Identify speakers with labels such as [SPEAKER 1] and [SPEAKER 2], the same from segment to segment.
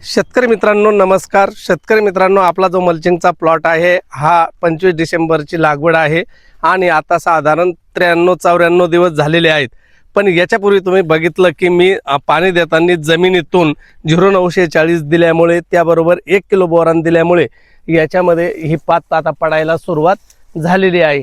[SPEAKER 1] शेतकरी मित्रांनो नमस्कार। शेतकरी मित्रांनो, आपला जो मल्चिंगचा प्लॉट आहे हा 25 डिसेंबरची लागवड आहे आणि आता साधारण 93-94 दिवस झालेले आहेत। पण याच्यापूर्वी तुम्ही बघितलं की मी पाणी देताना जमिनीतून 0940 दिल्यामुळे त्याबरोबर 1 किलो बोरान दिल्यामुळे याच्यामध्ये ही पात आता पडायला सुरुवात झालेली आहे।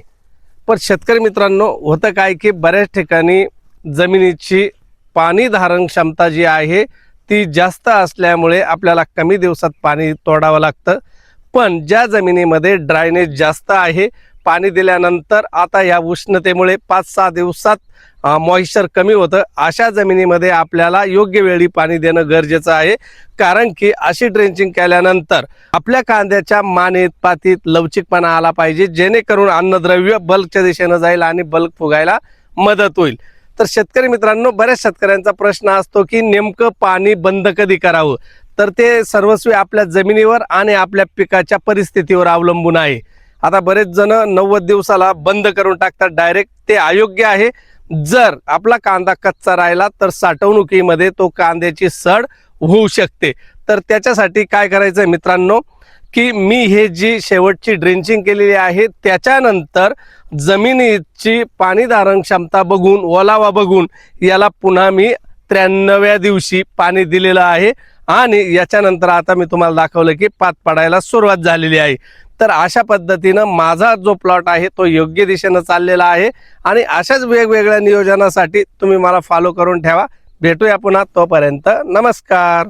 [SPEAKER 1] पण शेतकरी मित्रांनो, होतं काय की बऱ्याच ठिकाणी जमिनीची पाणी धारण क्षमता जी आहे ती जास्त असल्यामुळे आपल्याला कमी दिवसात पाणी तोडावं लागतं। पण ज्या जमिनीमध्ये ड्रायनेज जास्त आहे, पाणी दिल्यानंतर आता या उष्णतेमुळे 5-6 दिवसात मॉइश्चर कमी होतं, अशा जमिनीमध्ये आपल्याला योग्य वेळी पाणी देणं गरजेचं आहे। कारण की अशी ड्रेंचिंग केल्यानंतर आपल्या कांद्याच्या मानेत पातीत लवचिकपणा आला पाहिजे, जेणेकरून अन्नद्रव्य बल्कच्या दिशेने जाईल आणि बल्क फुगायला मदत होईल। तर शेतकरी मित्रांनो, बऱ्याच शेतकऱ्यांचा प्रश्न असतो की नेमकं पाणी बंद कधी करावं। तर ते सर्वस्वी आपल्या जमिनीवर आणि आपल्या पिकाच्या परिस्थितीवर अवलंबून आहे। आता बरेच जण 90 दिवसाला बंद करून टाकतात डायरेक्ट, ते अयोग्य आहे। जर आपला कांदा कच्चा राहिला तर साठवणुकीमध्ये तो कांद्याची सड होऊ शकते। तर त्याच्यासाठी काय करायचं मित्रांनो, की मी हे जी शेवटची ड्रेंचिंग केलेली आहे त्याच्यानंतर जमिनीची पाणी धारण क्षमता बघून, ओलावा बघून याला पुन्हा मी 93व्या दिवशी पाणी दिलेलं आहे आणि याच्यानंतर आता मी तुम्हाला दाखवलं की पात पडायला सुरुवात झालेली आहे। तर अशा पद्धतीनं माझा जो प्लॉट आहे तो योग्य दिशेने चाललेला आहे आणि अशाच वेगवेगळ्या नियोजनासाठी तुम्ही मला फॉलो करून ठेवा। भेटूया पुन्हा, तोपर्यंत नमस्कार।